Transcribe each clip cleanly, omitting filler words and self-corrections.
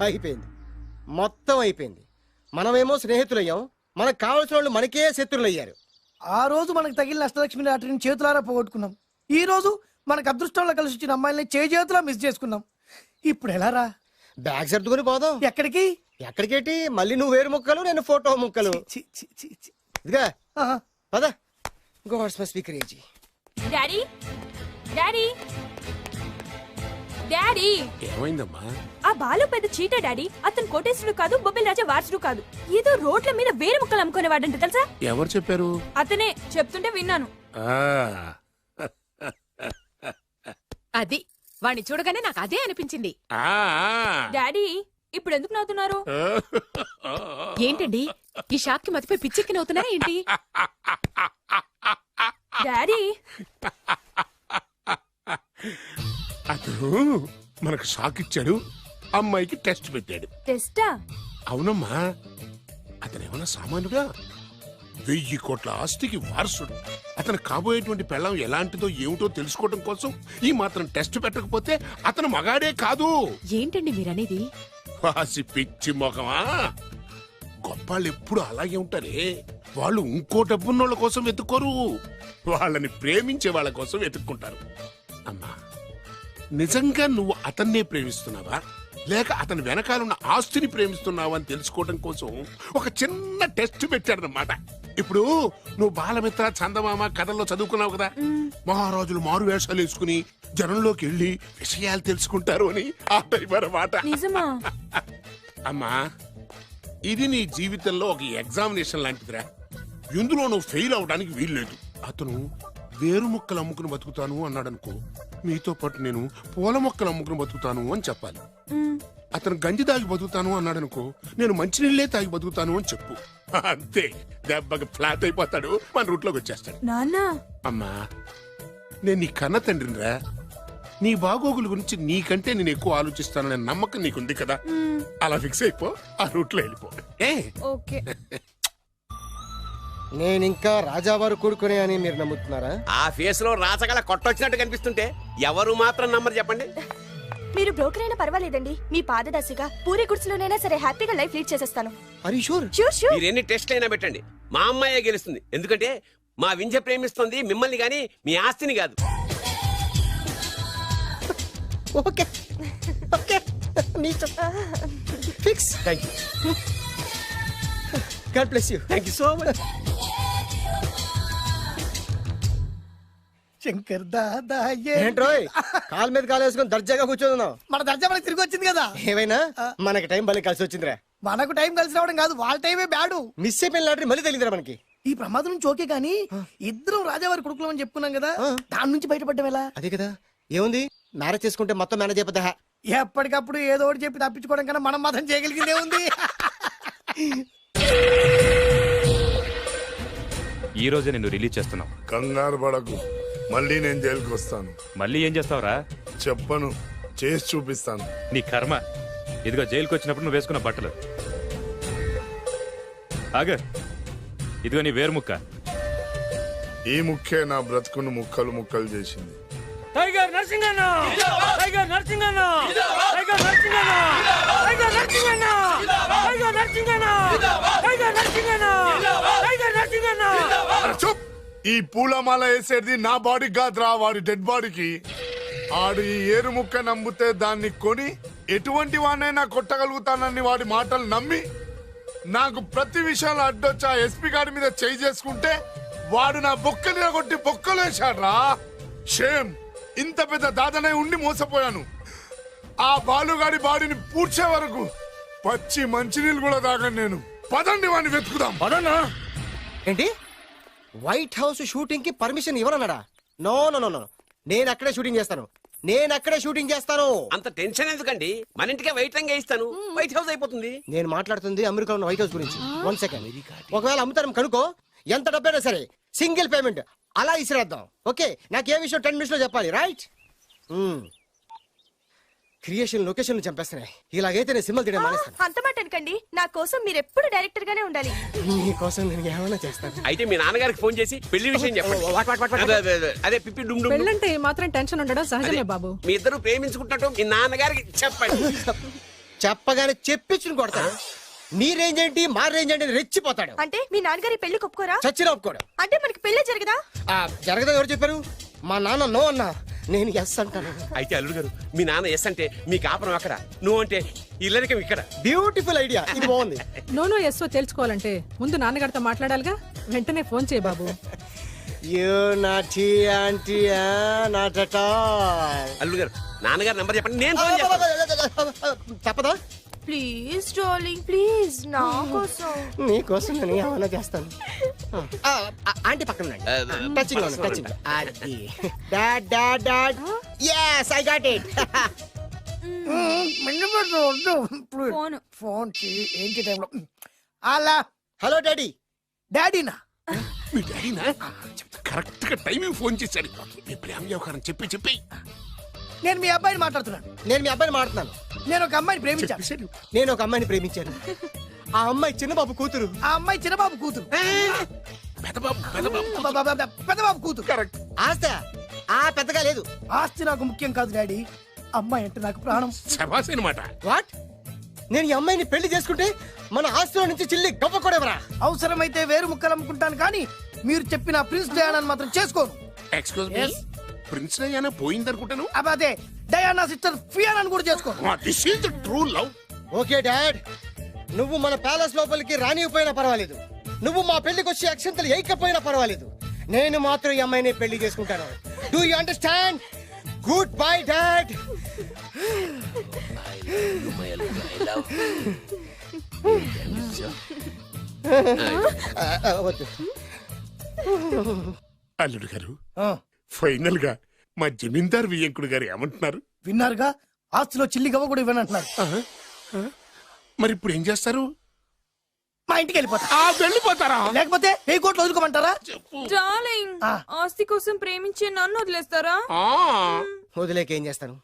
అయిపోయింది, మొత్తం అయిపోయింది. మనమేమో స్నేహితులయ్యాం, మనకు కావాల్సిన వాళ్ళు మనకే శత్రులు అయ్యారు. ఆ రోజు మనకు తగిలిన అష్టలక్ష్మి లాటరీని చేతులారా పోగొట్టుకున్నాం. ఈ రోజు మనకు అదృష్టంలో కలిసి వచ్చిన అమ్మాయిని చేతులా మిస్ చేసుకున్నాం. ఇప్పుడు ఎలా రా? బ్యాగ్ సర్దుకుని పోదాం. ఎక్కడికి? ఎక్కడికేటి? మళ్ళీ నువ్వు వేరు ముక్కలు, నేను ఫోటో ముక్కలు. ఇదిగా పద. God's must be crazy. Daddy daddy daddy ఏమైందమ్మా? ఆ బాలు పెద్ద చీట డాడీ. అతను కోటేశ్వరుడు కాదు, బొబ్బిల్ రాజా వారసుడు కాదు. ఏదో రోడ్ల మీద వేరే ముక్కలు అమ్ముకునేవాడంట తెలుసా? ఎవరు చెప్పారు? అతనే చెప్తుంటే విన్నాను. అది వాణ్ణి చూడగానే నాకు అదే అనిపించింది. డాడీ ఇప్పుడు ఎందుకు నవ్వుతున్నారు? ఏంటండి ఈ షాక్ కి మతిపోయి పిచ్చెక్కి నవ్వుతున్నారా ఏంటి? డాడీ అతను మనకు షాక్ ఇచ్చాడు, అమ్మాయికి టెస్ట్ పెట్టాడు. టెస్టా? అవునమ్మా, అతనేమన్నా సామాన్యుడా? 1000 కోట్ల ఆస్తికి వారసుడు. అతను కాబోయేటువంటి పెళ్ళం ఎలాంటిదో ఏమిటో తెలుసుకోవడం కోసం ఈ మాత్రం టెస్ట్ పెట్టకపోతే అతను మగాడే కాదు. ఏంటండి మీరనేది? వాసి పిచ్చి మొఖమా, గొప్పాళ్ళు ఎప్పుడు అలాగే ఉంటారే. వాళ్ళు ఇంకో డబ్బున్నోళ్ళ కోసం వెతుక్కోరు, వాళ్ళని ప్రేమించే వాళ్ళ కోసం వెతుక్కుంటారు. అమ్మా, నిజంగా నువ్వు అతన్నే ప్రేమిస్తున్నావా లేక అతని వెనకాలన్న ఆస్తిని ప్రేమిస్తున్నావా అని తెలుసుకోవడం కోసం ఒక చిన్న టెస్ట్ పెట్టాడనమాట. ఇప్పుడు నువ్వు బాలమిత్ర, చందమామ కథల్లో చదువుకున్నావు కదా, మహారాజులు మారు వేషాలు వేసుకుని జనంలోకి వెళ్లి విషయాలు తెలుసుకుంటారు అని ఆ టైప్ అన్నమాట. నిజమా? అమ్మా, ఇది నీ జీవితంలో ఒక ఎగ్జామినేషన్ లాంటిదిరా. ఇందులో నువ్వు ఫెయిల్ అవడానికి వీల్లేదు. అతను వేరు మొక్కలు అమ్ముకుని బతుకుతాను అన్నాడనుకో, మీతో పాటు నేను పూల మొక్కలు అమ్ముకుని బతుకుతాను అని చెప్పాలి. అతను గంజి తాగి బతుకుతాను అన్నాడనుకో, నేను మంచినీళ్ళే తాగి బతుకుతాను అని చెప్పు. అంతే, దెబ్బకి ఫ్లాట్ అయిపోతాడు, మన రూట్లోకి వచ్చేస్తాడు. నాన్నా, అమ్మా, నేను నీ కన్న తండ్రినిరా. నీ బాగోగుల గురించి నీకంటే నేను ఎక్కువ ఆలోచిస్తాననే నమ్మకం నీకుంది కదా, అలా ఫిక్స్ అయిపో, ఆ రూట్లో వెళ్ళిపో. ఓకే. నేనింకా రాజావారు కూడుకునే అని మీరు నమ్ముతున్నారా? ఆ ఫేస్ లో రాచగల కొట్టొచ్చినట్టు కనిపిస్తుంటే ఎవరు మాత్రం నమ్మరు చెప్పండి. మీరు బ్రోకర్ అయినా పర్వాలేదండి, మీ పాదదాసిగా పూరి గుడిసెలోనైనా సరే హ్యాపీగా లైఫ్ లీడ్ చేసేస్తాను. Are you sure? షూర్. మీరు ఎన్ని టెస్ట్లు అయినా పెట్టండి, మా అమ్మాయే గెలుస్తుంది. ఎందుకంటే మా వింజ ప్రేమిస్తుంది మిమ్మల్ని గాని మీ ఆస్తిని కాదు. Okay okay, fix. Thank you. God bless you. Thank you so much. Shankar Dada ఏంట్రోయ్ కాలు మీద కాలు వేసుకొని దర్జాగా కూర్చోదున్నావు? మన దర్జా మనకి తిరిగి వచ్చింది కదా. ఏమైనా మనకి టైం భలే కలిసి వచ్చిందిరా. మనకు టైం కలిసి రావడం కాదు, వాళ్ళ టైమే బ్యాడు. మిస్ అయిపోయిన లాటరీ మళ్ళీ తెలియదురా మనకి. ఈ ప్రమాదం నుంచి ఓకే గానీ ఇద్దరం రాజావారి కొడుకులు అని చెప్పుకున్నాం కదా, దాని నుంచి బయటపడ్డం ఎలా? అదే కదా, ఏముంది మ్యారేజ్ చేసుకుంటే మొత్తం మేనేజ్ అయిపోతా. ఎప్పటికప్పుడు ఏదో ఒకటి చెప్పి తప్పించుకోవడం కన్నా మనం మాత్రం చేయగలిగిందే ఉంది. ఈ రోజే నేను రిలీజ్ చేస్తున్నాం. కంగారు పడకు, మళ్ళీ నేను జైలుకి వస్తాను. మళ్ళీ ఏం చేస్తావురా? చెప్పను, చేసి చూపిస్తాను. నీ కర్మ. ఇదిగో జైలుకి వచ్చినప్పుడు నువ్వు వేసుకున్న బట్టలు. ఆగ, ఇదిగో నీ వేరు ముక్క. ఈ ముక్కే నా బ్రతుకును ముక్కలు ముక్కలు చేసింది. Tiger Narasinganna, tiger Narasinganna, tiger Narasinganna, tiger Narasinganna, tiger Narasinganna, tiger Narasinganna, tiger Narasinganna. చూప్, ఈ పూలమాల వేసేది నా బాడీ కాదురా, వాడి డెడ్ బాడీకి. ఆడు ఈ ఏరు ముక్క నమ్మితే దాన్ని కొని ఎటువంటి వాడినైనా కొట్టగలుగుతానని వాడి మాటలు నమ్మి నాకు ప్రతి విషయంలో అడ్డొచ్చా ఎస్పీ గారి మీద చేయి చేసుకుంటే వాడు నా బొక్కలు కొట్టి బొక్కలు వేశాడ్రా. షేమ్, ఇంత పెద్ద దాదనే ఉండి మోసపోయాను. ఆ బాలుగాడి బాడీని పూడ్చే వరకు పచ్చి మంచినీళ్ళు కూడా తాగను నేను. పదండి వాడిని వెతుకుదాం. పదన్నా. ఏంటి వైట్ హౌస్ షూటింగ్ కి పర్మిషన్ ఇవ్వనన్నాడా? నో నో నో నో, నేను అక్కడే షూటింగ్ చేస్తాను, నేను అక్కడే షూటింగ్ చేస్తాను. అంత టెన్షన్ ఎందుకండి, మన ఇంటికే వైట్ రంగు వేయిస్తాను, వైట్ హౌస్ అయిపోతుంది. నేను మాట్లాడుతుంది అమెరికాలో ఉన్న వైట్ హౌస్ గురించి. 1 సెకండ్. ఒకవేళ అమ్ముతాను కనుకో, ఎంత డబ్బైనా సరే సింగిల్ పేమెంట్ అలా ఇసిరేద్దాం. ఓకే, నాకు ఏ విషయం 10 మినిట్స్ లో చెప్పాలి, రైట్? Creation location చంపేస్తున్నాయి. ఇలాగైతే నేను సినిమాలు తీయడం మానేస్తాను. అంత మాట అనకండి, నా కోసం మీరు ఎప్పుడు డైరెక్టర్ గానే ఉండాలి. మీకోసం నేను ఏమైనా చేస్తాను. అయితే మీ నాన్నగారికి ఫోన్ చేసి పెళ్లి విషయం చెప్పండి. అదే పిప్పి డుమ్ డుమ్. పెళ్ళంటే మాత్రం టెన్షన్ ఉండడం సహజమే బాబు. మీ ఇద్దరు ప్రేమించుకుంటున్నట్టు మీ నాన్నగారికి చెప్పండి. చెప్పగానే చెప్పించుని కొడతాడు. నీ రేంజ్ ఏంటి మా రేంజ్ ఏంటి అని రెచ్చిపోతాడు. అంటే మీ నాన్నగారి పెళ్లి ఒప్పుకోరా? చచ్చిన ఒప్పుకోడు. అంటే మనకి పెళ్లి జరగదా? జరగదని ఎవరు చెప్పారు? మా నాన్న నో అన్నా, నేను ఎస్ అంటాను. అయితే అల్లుడు గారు మీ నాన్న ఎస్ అంటే మీ కాపురం అక్కడ, నువ్వు అంటే ఇల్లరికం ఇక్కడ. బ్యూటిఫుల్ ఐడియా, ఇది బాగుంది. నోనో ఎస్ఓ తెలుసుకోవాలంటే ముందు నాన్నగారితో మాట్లాడాలిగా. వెంటనే ఫోన్ చేయి బాబు. You naughty aunty not at all. అల్లుడు గారు నాన్నగారు నంబర్ చెప్పండి, నేను ఫోన్ చేస్తాను. తప్పదా? ప్లీజ్ డార్లింగ్ ప్లీజ్, నా కోసం. నీ కోసం నేను ఏమైనా చేస్తాను. ఆంటీ పక్కన ఉండండి. Touching touching. అది dad dad dad. yes I got it. Phone. Phone ఏంటి టైంలో అలా. Hello daddy. డాడీనా? మీ డాడీనా? కరెక్ట్ గా టైమింగ్ ఫోన్ చేశాడు. మీ ప్రేమ వ్యవహారం చెప్పి నేను మీ అబ్బాయిని మాట్లాడుతున్నాను. నేను మీ అబ్బాయిని మాట్లాడుతున్నాను. నేను ఒక అమ్మాయిని ప్రేమించాను. చెప్పేశాడు. నేను ఒక అమ్మాయిని ప్రేమించాను. ఆ అమ్మాయి చిన్నబాబు కూతురు. ఆ అమ్మాయి చిన్నబాబు కూతురు. పెద్దబాబు కూతురు. కరెక్ట్. ఆస్తి పెద్దగా లేదు. ఆస్తి నాకు ముఖ్యం కాదు డాడీ, అమ్మాయి అంటే నాకు ప్రాణం. శబాస్ అనమాట. వాట్? నేను ఈ అమ్మాయిని పెళ్లి చేసుకుంటే మన ఆస్తిలో నుంచి చిల్లి గవ్వ కూడా ఎవరా? అవసరమైతే వేరు ముక్కలు అమ్ముకుంటాను, కానీ మీరు చెప్పిన ప్రిన్స్ డయానాని మాత్రం చేసుకోను. ఎక్స్క్యూజ్ మీ, ప్రిన్స్ డయానా పోయిందనుకుంటాను. అదే డయానా సిస్టర్ ఫియానాని కూడా చేసుకోను. This is the true love. Okay dad, నువ్వు మన ప్యాలెస్ లోపలికి రానిపోయినా పర్వాలేదు, నువ్వు మా పెళ్లికి వచ్చి అక్షంతలు వేయకపోయినా పర్వాలేదు, నేను మాత్రం ఈ అమ్మాయిని పెళ్లి చేసుకుంటాను. Do you understand? Good bye dad. వద్దు. అల్లుడు గారు, ఫైనల్ గా మా జమీందార్ వియ్యంకుడు గారు ఏమంటున్నారు? విన్నారుగా, ఆస్తిలో చిల్లి గవ్వ కూడా ఇవ్వనంటున్నారు. మరి ఇప్పుడు ఏం చేస్తారు? మా ఇంటికి వెళ్ళిపోతా. వెళ్ళిపోతారా? లేకపోతే 1000 కోట్లు వదులుకోమంటారా? డార్లింగ్, ఆస్తి కోసం ప్రేమించే నన్ను వదిలేస్తారా? వదిలేకేం చేస్తాను?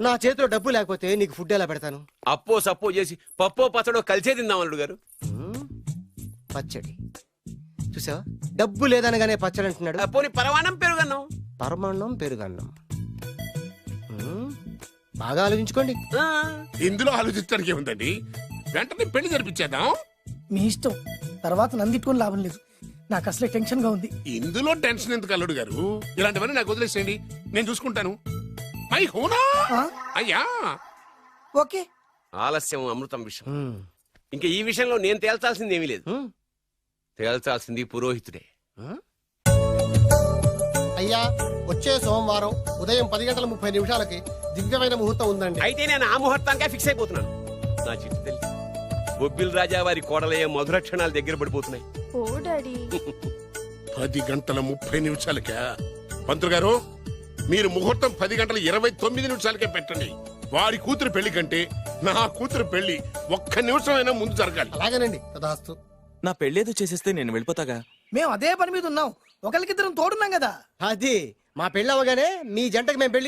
నా చేతిలో డబ్బు లేకపోతే నీకు ఫుడ్ ఎలా పెడతాను? అప్పో సప్పో చేసి పప్పో పచ్చడో కలిసే తిందాం అల్లుడు గారు. పచ్చడి చూసావా? డబ్బు లేదనగానే పచ్చడి అంటున్నాడు. పోనీ పరవాణం పెరుగన్నాం. పరమాన్నం పెరుగన్నం. బాగా ఆలోచించుకోండి. ఇందులో ఆలోచించడానికి ఏముందండి? వెంటనే పెళ్లి జరిపించేద్దాం. మీ ఇష్టం, తర్వాత నందిట్టుకుని లాభం లేదు. నాకు అసలే టెన్షన్ గా ఉంది. ఇందులో టెన్షన్ ఎందుకు అల్లుడు గారు? ఇలాంటివన్నీ నాకు వదిలేసేయండి, నేను చూసుకుంటాను. మై హోనా అయ్యా. ఓకే. ఆలస్యం అమృతం విషయం. ఇంకా ఈ విషయంలో నేను తేల్చాల్సింది ఏమీ లేదు. తేల్చాల్సింది పురోహితుడే. అయ్యా, వచ్చే సోమవారం ఉదయం 10:30 దివ్యమైన ముహూర్తం ఉందండి. అయితే నేను ఆ ముహూర్తానికే ఫిక్స్ అయిపోతున్నాను. నా చిట్టి తల్లి బొబ్బిల్ రాజా వారి కోడలయ్యే మధుర క్షణాలు దగ్గర పడిపోతున్నాయి. ఓ డాడీ. 10:30 పంతులు గారు, మీరు ముహూర్తం 10:29 పెట్టండి. వారి కూతురు పెళ్లి కంటే నా కూతురు పెళ్లి 1 నిమిషమైనా ముందు జరగాలి. అలాగేనండి. తదాస్తు. నా పెళ్ళేదో చేసేస్తే నేను వెళ్ళిపోతాగా. మేము అదే పని మీద ఉన్నాం, ఒకరికిద్దరం తోడున్నాం కదా. అది మా పెళ్ళి అవగానే మీ జంటకి మేము పెళ్లి